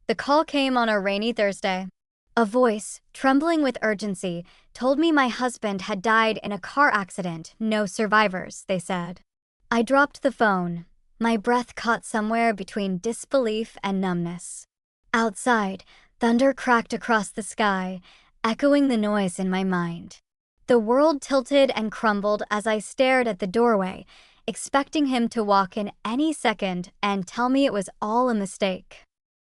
The call came on a rainy Thursday. A voice, trembling with urgency, told me my husband had died in a car accident. No survivors, they said. I dropped the phone, my breath caught somewhere between disbelief and numbness. Outside, thunder cracked across the sky, echoing the noise in my mind. The world tilted and crumbled as I stared at the doorway, expecting him to walk in any second and tell me it was all a mistake.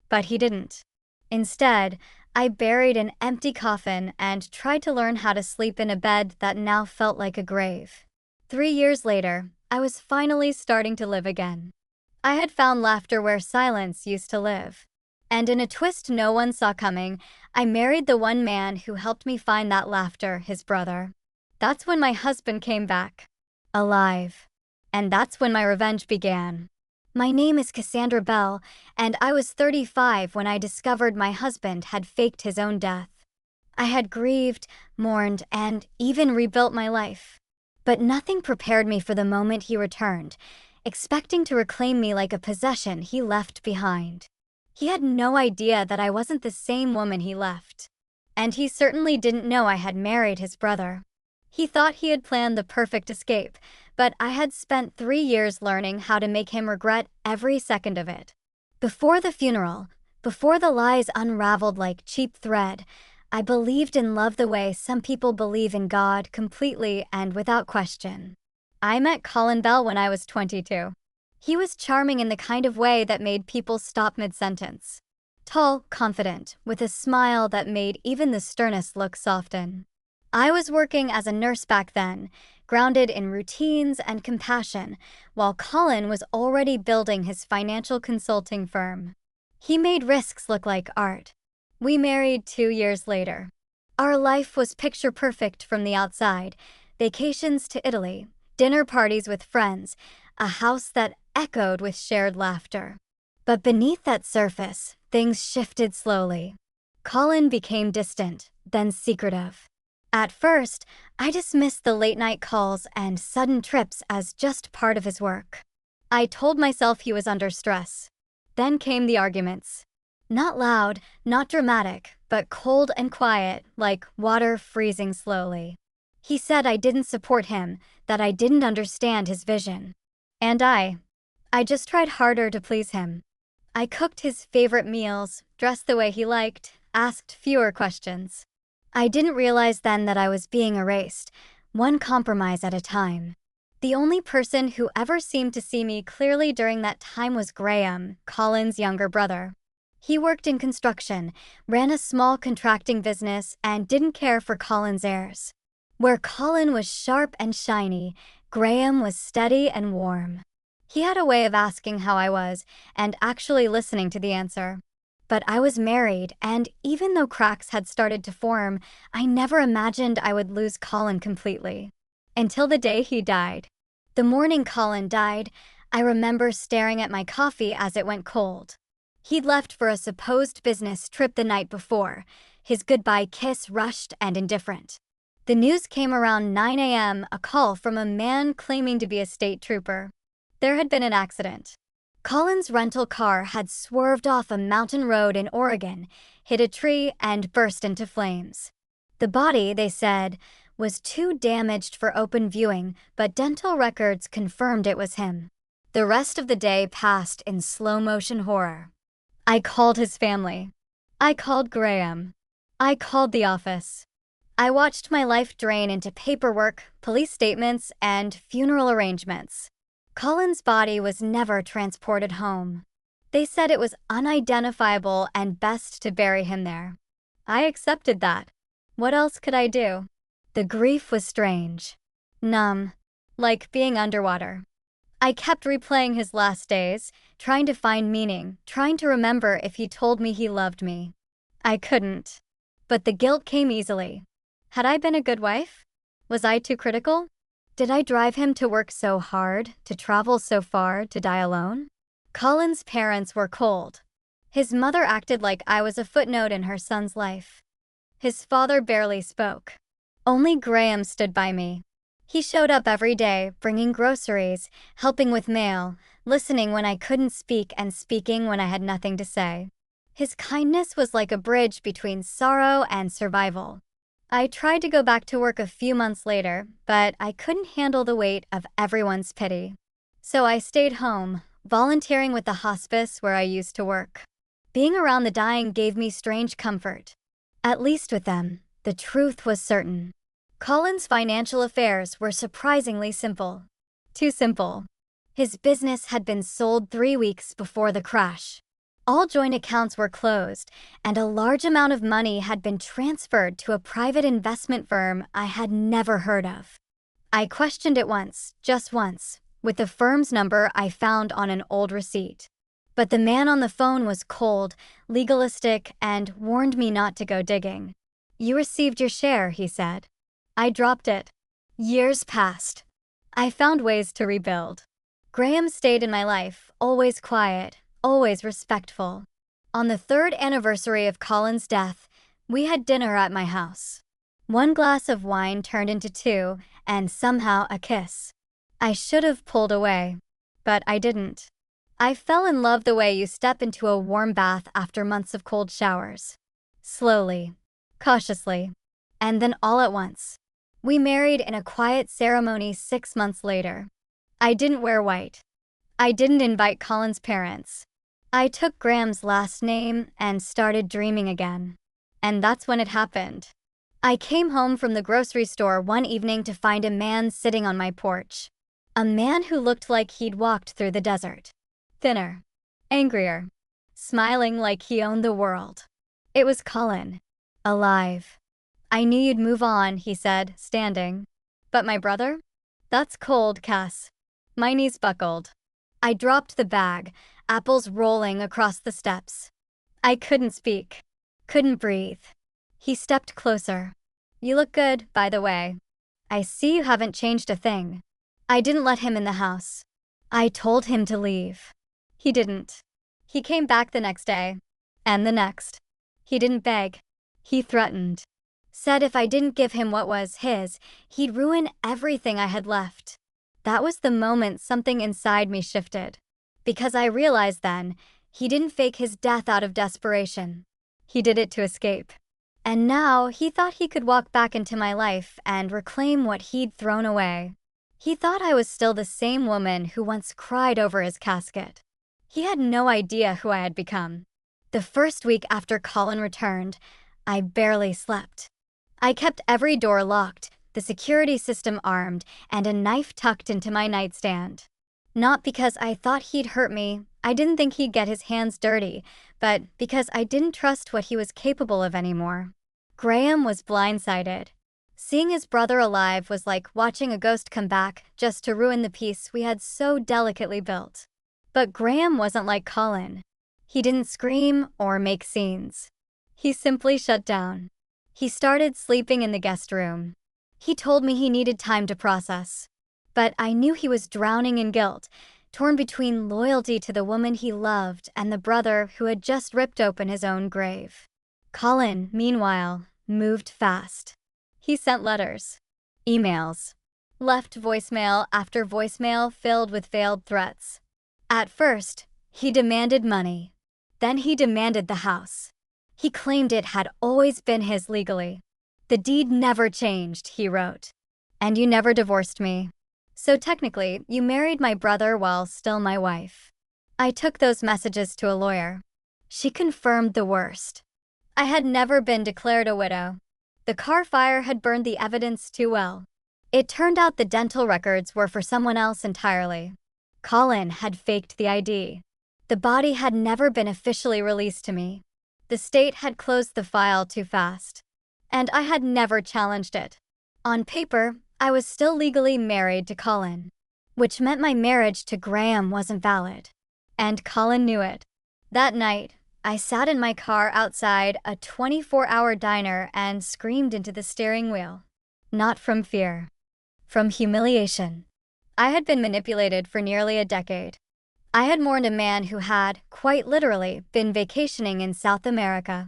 But he didn't. Instead, I buried an empty coffin and tried to learn how to sleep in a bed that now felt like a grave. 3 years later, I was finally starting to live again. I had found laughter where silence used to live. And in a twist no one saw coming, I married the one man who helped me find that laughter, his brother. That's when my husband came back. Alive. And that's when my revenge began. My name is Cassandra Bell, and I was 35 when I discovered my husband had faked his own death. I had grieved, mourned, and even rebuilt my life. But nothing prepared me for the moment he returned, expecting to reclaim me like a possession he left behind. He had no idea that I wasn't the same woman he left. And he certainly didn't know I had married his brother. He thought he had planned the perfect escape, but I had spent 3 years learning how to make him regret every second of it. Before the funeral, before the lies unraveled like cheap thread, I believed in love the way some people believe in God, completely and without question. I met Colin Bell when I was 22. He was charming in the kind of way that made people stop mid-sentence. Tall, confident, with a smile that made even the sternest look soften. I was working as a nurse back then, grounded in routines and compassion, while Colin was already building his financial consulting firm. He made risks look like art. We married 2 years later. Our life was picture perfect from the outside: vacations to Italy, dinner parties with friends, a house that echoed with shared laughter. But beneath that surface, things shifted slowly. Colin became distant, then secretive. At first, I dismissed the late-night calls and sudden trips as just part of his work. I told myself he was under stress. Then came the arguments. Not loud, not dramatic, but cold and quiet, like water freezing slowly. He said I didn't support him, that I didn't understand his vision. And I just tried harder to please him. I cooked his favorite meals, dressed the way he liked, asked fewer questions. I didn't realize then that I was being erased, one compromise at a time. The only person who ever seemed to see me clearly during that time was Graham, Colin's younger brother. He worked in construction, ran a small contracting business, and didn't care for Colin's heirs. Where Colin was sharp and shiny, Graham was steady and warm. He had a way of asking how I was, and actually listening to the answer. But I was married, and even though cracks had started to form, I never imagined I would lose Colin completely. Until the day he died. The morning Colin died, I remember staring at my coffee as it went cold. He'd left for a supposed business trip the night before, his goodbye kiss rushed and indifferent. The news came around 9 a.m., a call from a man claiming to be a state trooper. There had been an accident. Colin's rental car had swerved off a mountain road in Oregon, hit a tree, and burst into flames. The body, they said, was too damaged for open viewing, but dental records confirmed it was him. The rest of the day passed in slow-motion horror. I called his family. I called Graham. I called the office. I watched my life drain into paperwork, police statements, and funeral arrangements. Colin's body was never transported home. They said it was unidentifiable and best to bury him there. I accepted that. What else could I do? The grief was strange. Numb. Like being underwater. I kept replaying his last days, trying to find meaning, trying to remember if he told me he loved me. I couldn't. But the guilt came easily. Had I been a good wife? Was I too critical? Did I drive him to work so hard, to travel so far, to die alone? Colin's parents were cold. His mother acted like I was a footnote in her son's life. His father barely spoke. Only Graham stood by me. He showed up every day, bringing groceries, helping with mail, listening when I couldn't speak and speaking when I had nothing to say. His kindness was like a bridge between sorrow and survival. I tried to go back to work a few months later, but I couldn't handle the weight of everyone's pity. So I stayed home, volunteering with the hospice where I used to work. Being around the dying gave me strange comfort. At least with them, the truth was certain. Colin's financial affairs were surprisingly simple. Too simple. His business had been sold 3 weeks before the crash. All joint accounts were closed, and a large amount of money had been transferred to a private investment firm I had never heard of. I questioned it once, just once, with the firm's number I found on an old receipt. But the man on the phone was cold, legalistic, and warned me not to go digging. "You received your share," he said. I dropped it. Years passed. I found ways to rebuild. Graham stayed in my life, always quiet, always respectful. On the 3rd anniversary of Colin's death, we had dinner at my house. 1 glass of wine turned into 2, and somehow a kiss. I should have pulled away, but I didn't. I fell in love the way you step into a warm bath after months of cold showers. Slowly, cautiously, and then all at once. We married in a quiet ceremony 6 months later. I didn't wear white. I didn't invite Colin's parents. I took Graham's last name and started dreaming again. And that's when it happened. I came home from the grocery store one evening to find a man sitting on my porch. A man who looked like he'd walked through the desert. Thinner, angrier, smiling like he owned the world. It was Colin. Alive. "I knew you'd move on," he said, standing. "But my brother? That's cold, Cass." My knees buckled. I dropped the bag, apples rolling across the steps. I couldn't speak. Couldn't breathe. He stepped closer. "You look good, by the way. I see you haven't changed a thing." I didn't let him in the house. I told him to leave. He didn't. He came back the next day. And the next. He didn't beg. He threatened. Said if I didn't give him what was his, he'd ruin everything I had left. That was the moment something inside me shifted. Because I realized then, he didn't fake his death out of desperation. He did it to escape. And now he thought he could walk back into my life and reclaim what he'd thrown away. He thought I was still the same woman who once cried over his casket. He had no idea who I had become. The first week after Colin returned, I barely slept. I kept every door locked, the security system armed, and a knife tucked into my nightstand. Not because I thought he'd hurt me, I didn't think he'd get his hands dirty, but because I didn't trust what he was capable of anymore. Graham was blindsided. Seeing his brother alive was like watching a ghost come back just to ruin the peace we had so delicately built. But Graham wasn't like Colin. He didn't scream or make scenes. He simply shut down. He started sleeping in the guest room. He told me he needed time to process. But I knew he was drowning in guilt, torn between loyalty to the woman he loved and the brother who had just ripped open his own grave. Colin, meanwhile, moved fast. He sent letters, emails, left voicemail after voicemail filled with veiled threats. At first, he demanded money. Then he demanded the house. He claimed it had always been his legally. "The deed never changed," he wrote. "And you never divorced me. So technically, you married my brother while still my wife." I took those messages to a lawyer. She confirmed the worst. I had never been declared a widow. The car fire had burned the evidence too well. It turned out the dental records were for someone else entirely. Colin had faked the ID. The body had never been officially released to me. The state had closed the file too fast. And I had never challenged it. On paper, I was still legally married to Colin, which meant my marriage to Graham wasn't valid. And Colin knew it. That night, I sat in my car outside a 24-hour diner and screamed into the steering wheel. Not from fear. From humiliation. I had been manipulated for nearly a decade. I had mourned a man who had, quite literally, been vacationing in South America.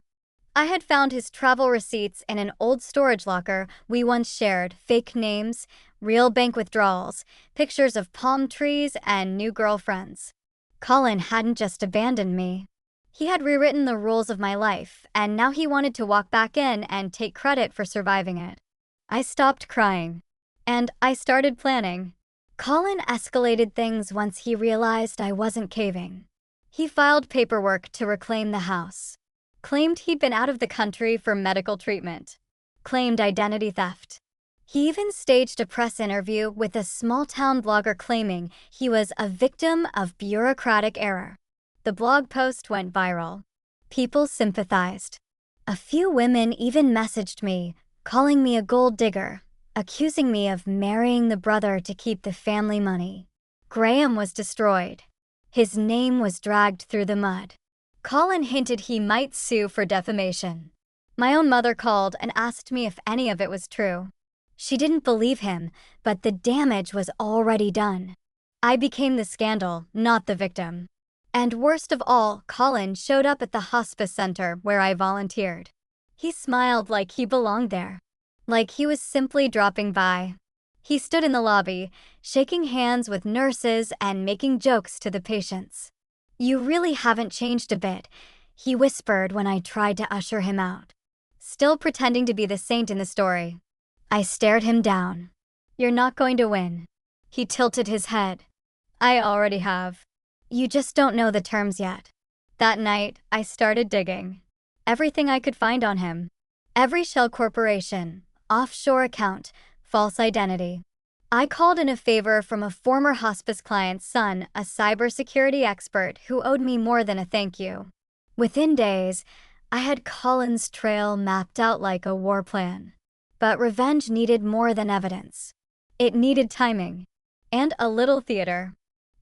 I had found his travel receipts in an old storage locker we once shared, fake names, real bank withdrawals, pictures of palm trees, and new girlfriends. Colin hadn't just abandoned me. He had rewritten the rules of my life, and now he wanted to walk back in and take credit for surviving it. I stopped crying. And I started planning. Colin escalated things once he realized I wasn't caving. He filed paperwork to reclaim the house. Claimed he'd been out of the country for medical treatment. Claimed identity theft. He even staged a press interview with a small-town blogger claiming he was a victim of bureaucratic error. The blog post went viral. People sympathized. A few women even messaged me, calling me a gold digger, accusing me of marrying the brother to keep the family money. Graham was destroyed. His name was dragged through the mud. Colin hinted he might sue for defamation. My own mother called and asked me if any of it was true. She didn't believe him, but the damage was already done. I became the scandal, not the victim. And worst of all, Colin showed up at the hospice center where I volunteered. He smiled like he belonged there. Like he was simply dropping by. He stood in the lobby, shaking hands with nurses and making jokes to the patients. "You really haven't changed a bit," he whispered when I tried to usher him out. Still pretending to be the saint in the story. I stared him down. "You're not going to win." He tilted his head. "I already have. You just don't know the terms yet." That night, I started digging. Everything I could find on him. Every shell corporation, offshore account, false identity. I called in a favor from a former hospice client's son, a cybersecurity expert who owed me more than a thank you. Within days, I had Colin's trail mapped out like a war plan. But revenge needed more than evidence. It needed timing. And a little theater.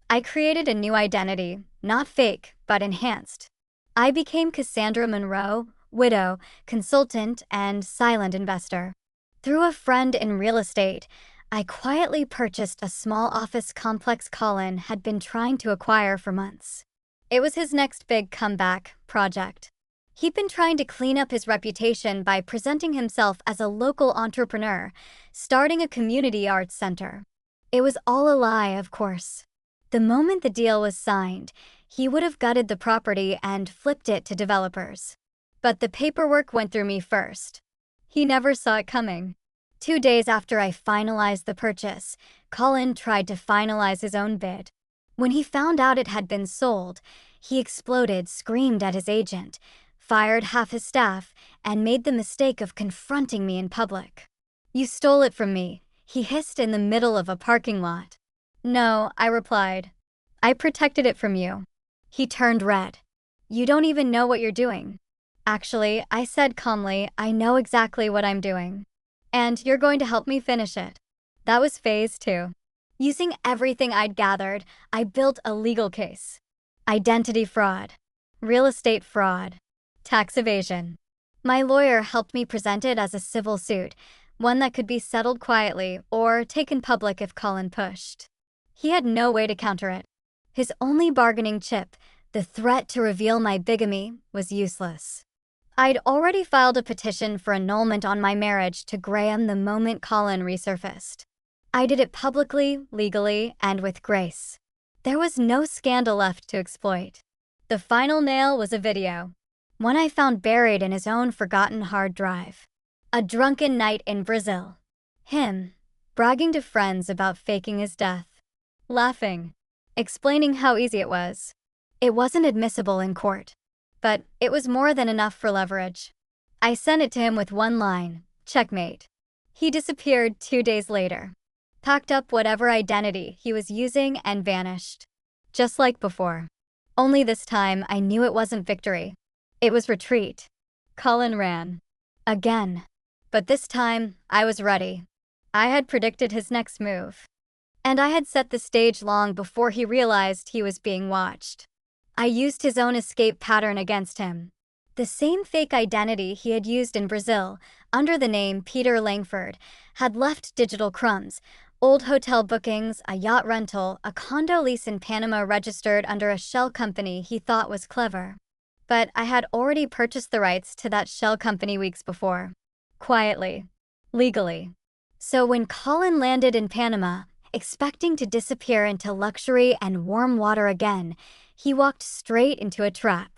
I created a new identity, not fake, but enhanced. I became Cassandra Monroe, widow, consultant, and silent investor. Through a friend in real estate, I quietly purchased a small office complex Colin had been trying to acquire for months. It was his next big comeback project. He'd been trying to clean up his reputation by presenting himself as a local entrepreneur, starting a community arts center. It was all a lie, of course. The moment the deal was signed, he would have gutted the property and flipped it to developers. But the paperwork went through me first. He never saw it coming. 2 days after I finalized the purchase, Colin tried to finalize his own bid. When he found out it had been sold, he exploded, screamed at his agent, fired half his staff, and made the mistake of confronting me in public. "You stole it from me," he hissed in the middle of a parking lot. "No," I replied. "I protected it from you." He turned red. "You don't even know what you're doing." "Actually," I said calmly, "I know exactly what I'm doing. And you're going to help me finish it." That was phase 2. Using everything I'd gathered, I built a legal case. Identity fraud. Real estate fraud. Tax evasion. My lawyer helped me present it as a civil suit, one that could be settled quietly or taken public if Colin pushed. He had no way to counter it. His only bargaining chip, the threat to reveal my bigamy, was useless. I'd already filed a petition for annulment on my marriage to Graham the moment Colin resurfaced. I did it publicly, legally, and with grace. There was no scandal left to exploit. The final nail was a video. One I found buried in his own forgotten hard drive. A drunken night in Brazil. Him, bragging to friends about faking his death. Laughing. Explaining how easy it was. It wasn't admissible in court. But it was more than enough for leverage. I sent it to him with one line, "Checkmate." He disappeared 2 days later. Packed up whatever identity he was using and vanished. Just like before. Only this time I knew it wasn't victory. It was retreat. Colin ran. Again. But this time, I was ready. I had predicted his next move. And I had set the stage long before he realized he was being watched. I used his own escape pattern against him. The same fake identity he had used in Brazil, under the name Peter Langford, had left digital crumbs, old hotel bookings, a yacht rental, a condo lease in Panama registered under a shell company he thought was clever. But I had already purchased the rights to that shell company weeks before. Quietly. Legally. So when Colin landed in Panama, expecting to disappear into luxury and warm water again, he walked straight into a trap.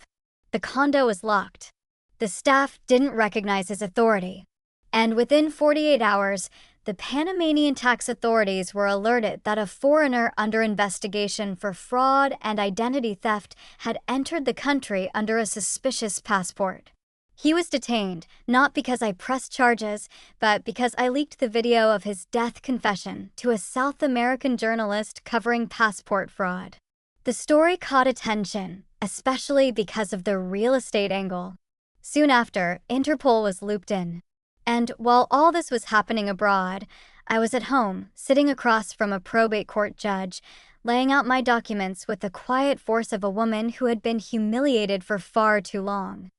The condo was locked. The staff didn't recognize his authority. And within 48 hours, the Panamanian tax authorities were alerted that a foreigner under investigation for fraud and identity theft had entered the country under a suspicious passport. He was detained, not because I pressed charges, but because I leaked the video of his death confession to a South American journalist covering passport fraud. The story caught attention, especially because of the real estate angle. Soon after, Interpol was looped in. And while all this was happening abroad, I was at home, sitting across from a probate court judge, laying out my documents with the quiet force of a woman who had been humiliated for far too long.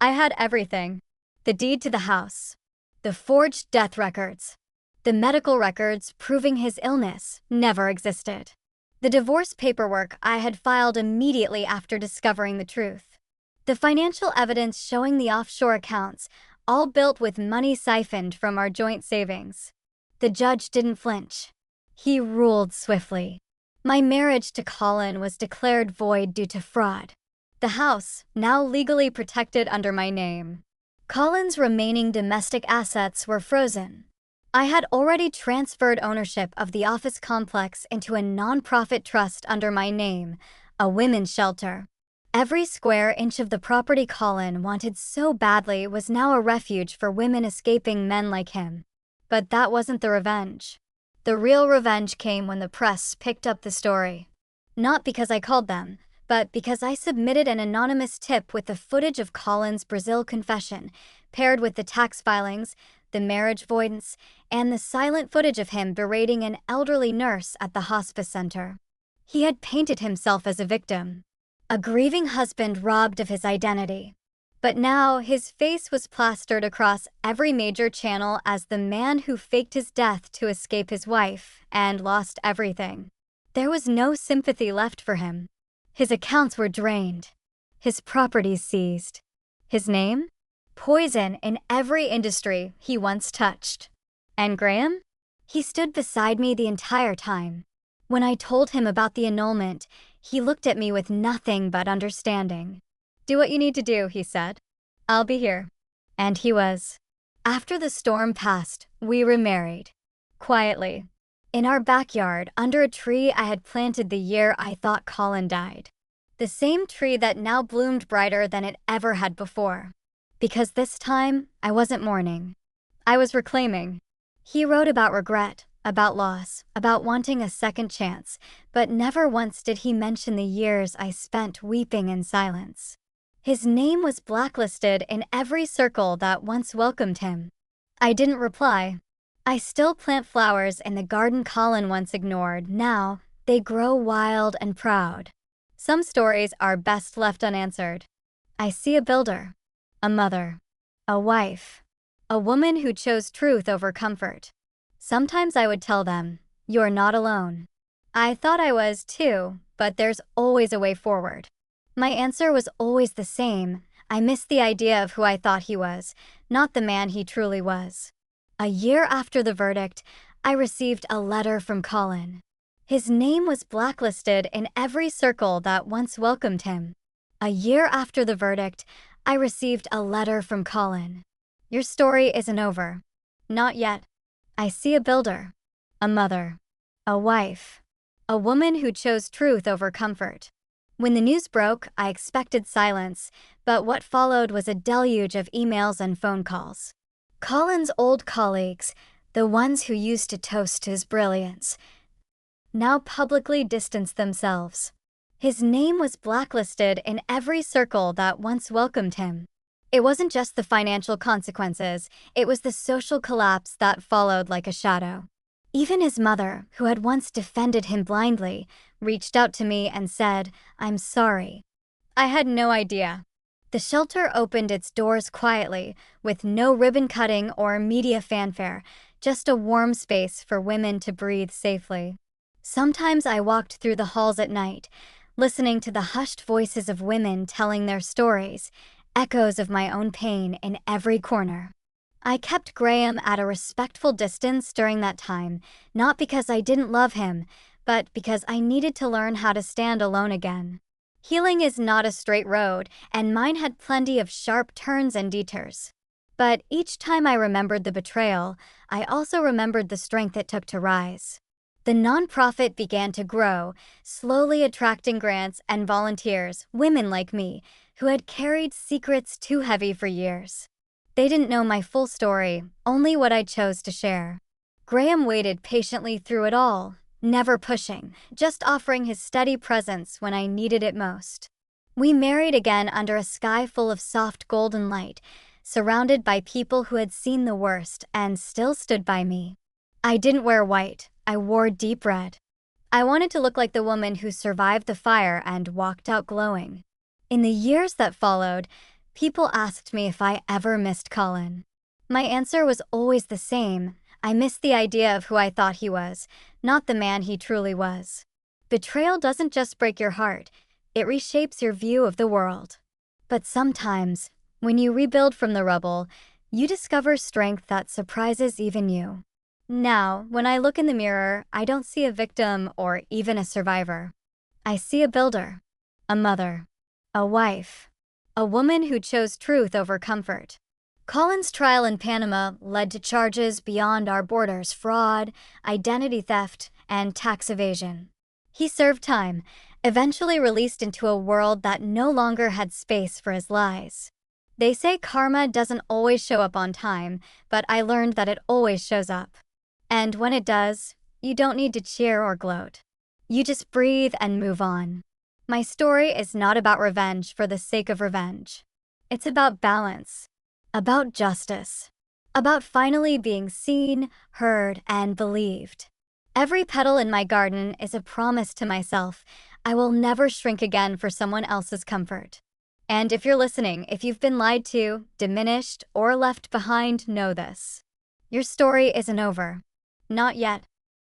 I had everything. The deed to the house, the forged death records, the medical records proving his illness never existed. The divorce paperwork I had filed immediately after discovering the truth. The financial evidence showing the offshore accounts, all built with money siphoned from our joint savings. The judge didn't flinch. He ruled swiftly. My marriage to Colin was declared void due to fraud. The house, now legally protected under my name. Colin's remaining domestic assets were frozen. I had already transferred ownership of the office complex into a nonprofit trust under my name, a women's shelter. Every square inch of the property Colin wanted so badly was now a refuge for women escaping men like him. But that wasn't the revenge. The real revenge came when the press picked up the story. Not because I called them, but because I submitted an anonymous tip with the footage of Colin's Brazil confession, paired with the tax filings, the marriage voidance, and the silent footage of him berating an elderly nurse at the hospice center. He had painted himself as a victim, a grieving husband robbed of his identity. But now his face was plastered across every major channel as the man who faked his death to escape his wife and lost everything. There was no sympathy left for him. His accounts were drained, his properties seized. His name? Poison in every industry he once touched. And Graham? He stood beside me the entire time. When I told him about the annulment, he looked at me with nothing but understanding. "Do what you need to do," he said. "I'll be here." And he was. After the storm passed, we remarried. Quietly. In our backyard, under a tree I had planted the year I thought Colin died. The same tree that now bloomed brighter than it ever had before. Because this time, I wasn't mourning. I was reclaiming. He wrote about regret, about loss, about wanting a second chance, but never once did he mention the years I spent weeping in silence. His name was blacklisted in every circle that once welcomed him. I didn't reply. I still plant flowers in the garden Colin once ignored. Now, they grow wild and proud. Some stories are best left unanswered. I see a builder. A mother, a wife, a woman who chose truth over comfort. Sometimes I would tell them, "You're not alone." I thought I was too, but there's always a way forward. My answer was always the same. I missed the idea of who I thought he was, not the man he truly was. A year after the verdict, I received a letter from Colin. His name was blacklisted in every circle that once welcomed him. A year after the verdict, I received a letter from Colin. "Your story isn't over." Not yet. I see a builder, a mother, a wife, a woman who chose truth over comfort. When the news broke, I expected silence, but what followed was a deluge of emails and phone calls. Colin's old colleagues, the ones who used to toast his brilliance, now publicly distanced themselves. His name was blacklisted in every circle that once welcomed him. It wasn't just the financial consequences, it was the social collapse that followed like a shadow. Even his mother, who had once defended him blindly, reached out to me and said, "I'm sorry." I had no idea. The shelter opened its doors quietly, with no ribbon cutting or media fanfare, just a warm space for women to breathe safely. Sometimes I walked through the halls at night, listening to the hushed voices of women telling their stories, echoes of my own pain in every corner. I kept Graham at a respectful distance during that time, not because I didn't love him, but because I needed to learn how to stand alone again. Healing is not a straight road, and mine had plenty of sharp turns and detours. But each time I remembered the betrayal, I also remembered the strength it took to rise. The nonprofit began to grow, slowly attracting grants and volunteers, women like me, who had carried secrets too heavy for years. They didn't know my full story, only what I chose to share. Graham waited patiently through it all, never pushing, just offering his steady presence when I needed it most. We married again under a sky full of soft golden light, surrounded by people who had seen the worst and still stood by me. I didn't wear white, I wore deep red. I wanted to look like the woman who survived the fire and walked out glowing. In the years that followed, people asked me if I ever missed Colin. My answer was always the same. I missed the idea of who I thought he was, not the man he truly was. Betrayal doesn't just break your heart, it reshapes your view of the world. But sometimes, when you rebuild from the rubble, you discover strength that surprises even you. Now, when I look in the mirror, I don't see a victim or even a survivor. I see a builder, a mother, a wife, a woman who chose truth over comfort. Colin's trial in Panama led to charges beyond our borders: fraud, identity theft, and tax evasion. He served time, eventually released into a world that no longer had space for his lies. They say karma doesn't always show up on time, but I learned that it always shows up. And when it does, you don't need to cheer or gloat. You just breathe and move on. My story is not about revenge for the sake of revenge. It's about balance, about justice, about finally being seen, heard, and believed. Every petal in my garden is a promise to myself. I will never shrink again for someone else's comfort. And if you're listening, if you've been lied to, diminished, or left behind, know this. Your story isn't over. Not yet.